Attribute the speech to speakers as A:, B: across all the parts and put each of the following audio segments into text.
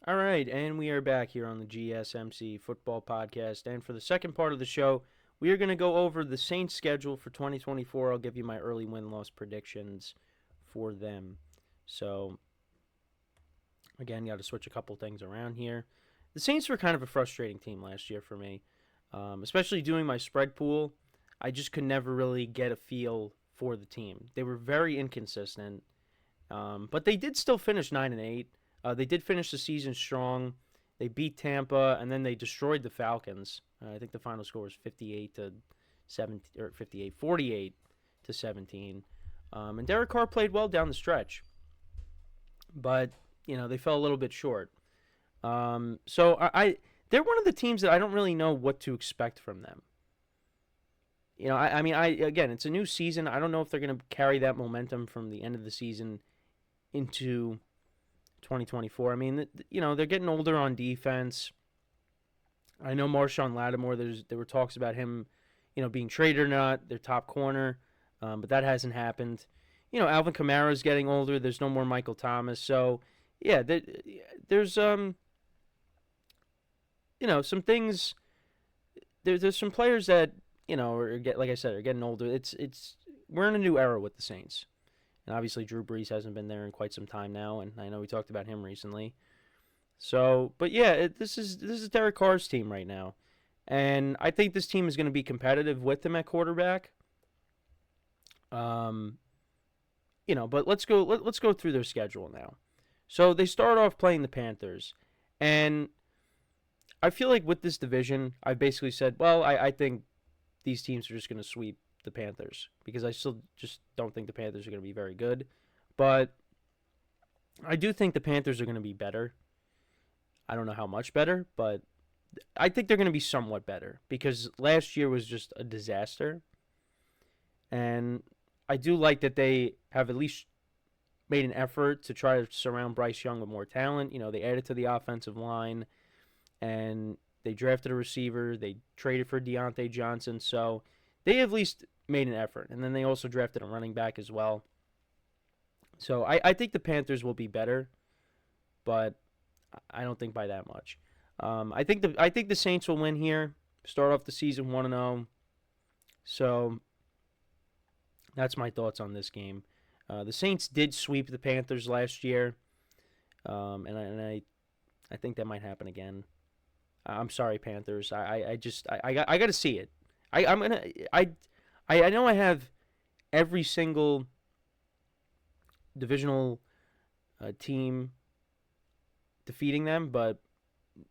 A: All right, and we are back here on the GSMC Football Podcast. And for the second part of the show, we are going to go over the Saints' schedule for 2024. I'll give you my early win-loss predictions for them. So, again, got to switch a couple things around here. The Saints were kind of a frustrating team last year for me, especially doing my spread pool. I just could never really get a feel for the team. They were very inconsistent, but they did still finish 9-8. They did finish the season strong. They beat Tampa, and then they destroyed the Falcons. I think the final score was 58 to 7 or 48 to 17. And Derek Carr played well down the stretch, but they fell a little bit short. So they're one of the teams that I don't really know what to expect from them. Again, it's a new season. I don't know if they're going to carry that momentum from the end of the season into 2024. I mean, they're getting older on defense. I know Marshawn Lattimore, there were talks about him, being traded or not, their top corner, but that hasn't happened. Alvin Kamara's getting older. There's no more Michael Thomas. So, yeah, there's some things. There's some players that, like I said, are getting older. We're in a new era with the Saints. And obviously Drew Brees hasn't been there in quite some time now, and I know we talked about him recently. So, but yeah, this is Derek Carr's team right now, and I think this team is going to be competitive with him at quarterback. But let's go through their schedule now. So they start off playing the Panthers, and I feel like with this division, I basically said, well, I think these teams are just going to sweep the Panthers, because I still just don't think the Panthers are going to be very good. But I do think the Panthers are going to be better. I don't know how much better, but I think they're going to be somewhat better, because last year was just a disaster. And I do like that they have at least made an effort to try to surround Bryce Young with more talent. They added to the offensive line, and they drafted a receiver. They traded for Deontay Johnson. So they at least made an effort. And then they also drafted a running back as well. So I think the Panthers will be better, but I don't think by that much. I think the Saints will win here. Start off the season 1-0. So that's my thoughts on this game. The Saints did sweep the Panthers last year, and I think that might happen again. I'm sorry, Panthers. I got to see it. I know I have every single divisional team defeating them, but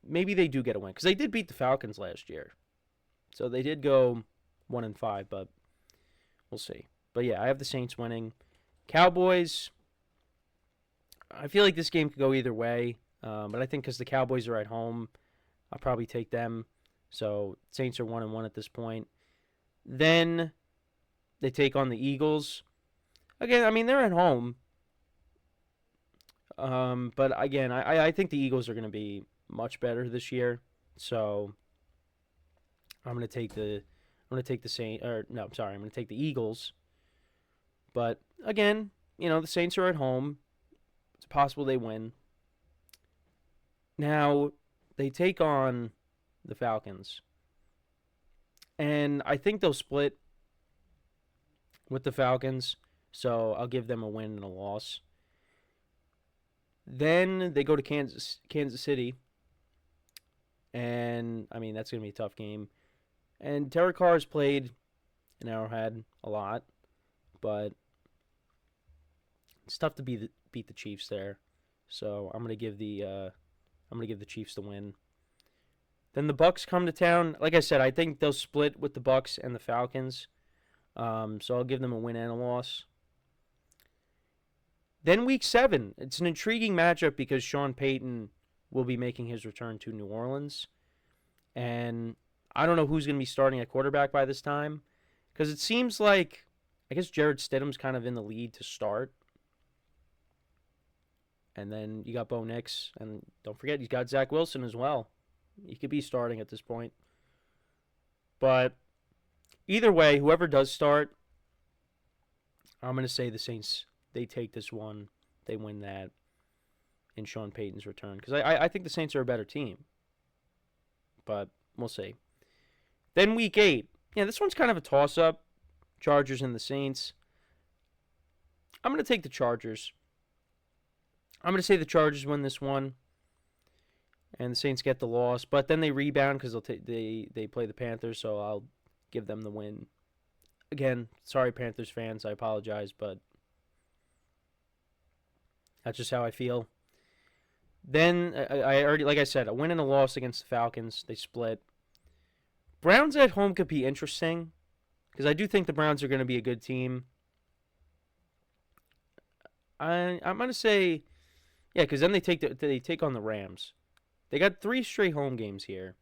A: maybe they do get a win, because they did beat the Falcons last year, so they did go 1-5, but we'll see. But yeah, I have the Saints winning. Cowboys, I feel like this game could go either way, but I think because the Cowboys are at home, I'll probably take them. So Saints are 1-1 at this point. Then they take on the Eagles. Again, I mean, they're at home. But again, I think the Eagles are going to be much better this year. So I'm going to take the Saints, or no, I'm sorry, I'm going to take the Eagles. But again, the Saints are at home. It's possible they win. Now they take on the Falcons, and I think they'll split with the Falcons. So I'll give them a win and a loss. Then they go to Kansas City, and I mean, that's going to be a tough game. And Derek Carr has played in Arrowhead a lot, but it's tough to beat the Chiefs there. So I'm going to give the Chiefs the win. Then the Bucs come to town. Like I said, I think they'll split with the Bucs and the Falcons. So I'll give them a win and a loss. Then week 7, it's an intriguing matchup because Sean Payton will be making his return to New Orleans. And I don't know who's going to be starting at quarterback by this time, because it seems like, I guess Jared Stidham's kind of in the lead to start. And then you got Bo Nix, and don't forget, he's got Zach Wilson as well. He could be starting at this point. But either way, whoever does start, I'm going to say the Saints, they take this one. They win that in Sean Payton's return. Because I think the Saints are a better team. But we'll see. Then week 8. Yeah, this one's kind of a toss-up. Chargers and the Saints. I'm going to take the Chargers. I'm going to say the Chargers win this one. And the Saints get the loss. But then they rebound because they play the Panthers. So I'll give them the win. Again, sorry Panthers fans. I apologize. But that's just how I feel. Then, I already, like I said, a win and a loss against the Falcons. They split. Browns at home could be interesting. Because I do think the Browns are going to be a good team. I'm going to say, yeah, because then they take on the Rams. They got 3 straight home games here.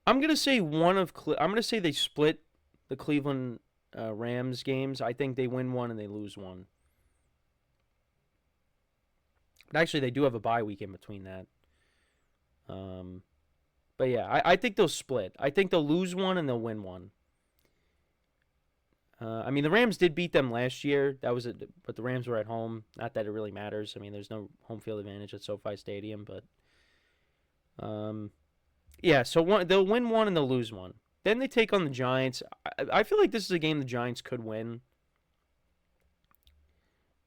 A: I'm going to say I'm going to say they split the Cleveland Rams games. I think they win one and they lose one. But actually, they do have a bye week in between that. But yeah, I think they'll split. I think they'll lose one and they'll win one. I mean, the Rams did beat them last year. That was it, but the Rams were at home. Not that it really matters. I mean, there's no home field advantage at SoFi Stadium, but yeah. So they'll win one and they'll lose one. Then they take on the Giants. I feel like this is a game the Giants could win,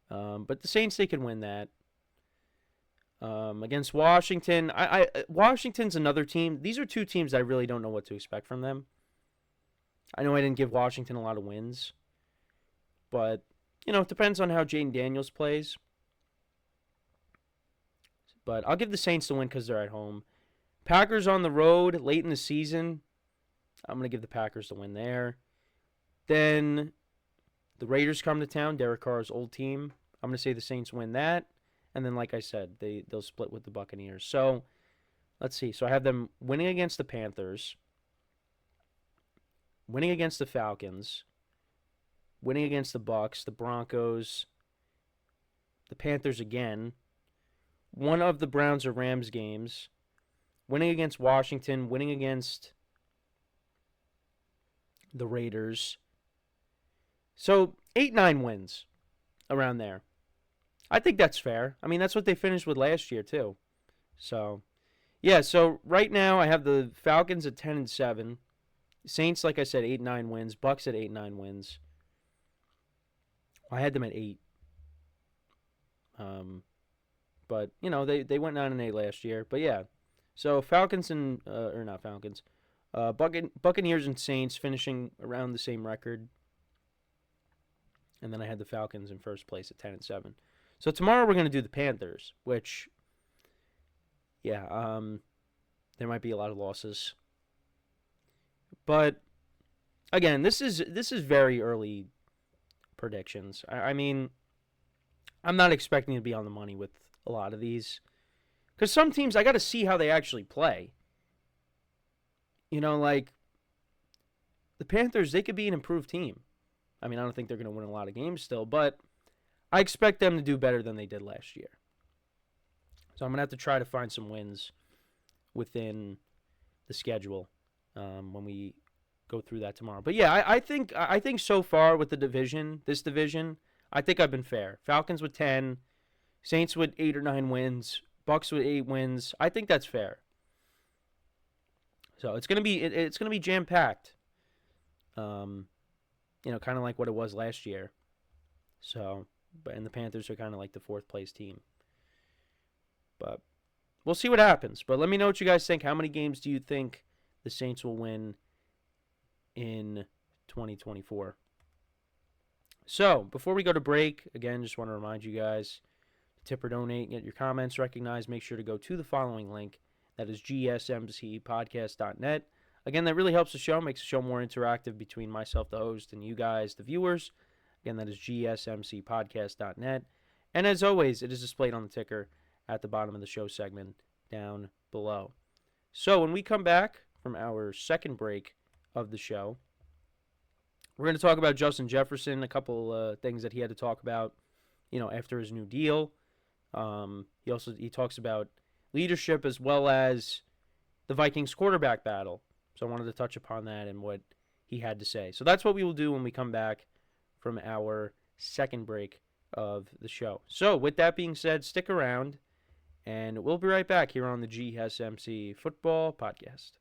A: but the Saints, they could win that. Against Washington, Washington's another team. These are 2 teams I really don't know what to expect from them. I know I didn't give Washington a lot of wins, but, it depends on how Jaden Daniels plays. But I'll give the Saints the win because they're at home. Packers on the road late in the season. I'm going to give the Packers the win there. Then the Raiders come to town, Derek Carr's old team. I'm going to say the Saints win that. And then, like I said, they'll split with the Buccaneers. So, let's see. So I have them winning against the Panthers, winning against the Falcons, winning against the Bucs, the Broncos, the Panthers again, one of the Browns or Rams games, winning against Washington, winning against the Raiders. So 8-9 wins around there. I think that's fair. I mean, that's what they finished with last year too. So, yeah. So right now I have the Falcons at 10-7. Saints, like I said, 8-9 wins. Bucs at 8-9 wins. I had them at 8. But they went 9-8 last year. But yeah, so Falcons and or not Falcons, Buccaneers and Saints finishing around the same record. And then I had the Falcons in first place at 10-7. So tomorrow we're going to do the Panthers, which, yeah, there might be a lot of losses. But again, this is very early predictions. I mean, I'm not expecting to be on the money with a lot of these, because some teams I got to see how they actually play. Like the Panthers, they could be an improved team. I mean, I don't think they're going to win a lot of games still, but I expect them to do better than they did last year. So I'm going to have to try to find some wins within the schedule when we go through that tomorrow. But yeah, I think so far with this division, I think I've been fair. Falcons with 10, Saints with 8 or 9 wins, Bucs with 8 wins. I think that's fair. So it's going to be jam-packed. Kind of like what it was last year. So, and the Panthers are kind of like the 4th place team. But we'll see what happens. But let me know what you guys think. How many games do you think the Saints will win in 2024? So, before we go to break, again, just want to remind you guys to tip or donate, get your comments recognized. Make sure to go to the following link. That is GSMCPodcast.net. Again, that really helps the show, makes the show more interactive between myself, the host, and you guys, the viewers. Again, that is GSMCPodcast.net. And as always, it is displayed on the ticker at the bottom of the show segment down below. So when we come back from our second break of the show, we're going to talk about Justin Jefferson, a couple things that he had to talk about, after his new deal. He talks about leadership as well as the Vikings quarterback battle. So I wanted to touch upon that and what he had to say. So that's what we will do when we come back from our second break of the show. So, with that being said, stick around, and we'll be right back here on the GSMC Football Podcast.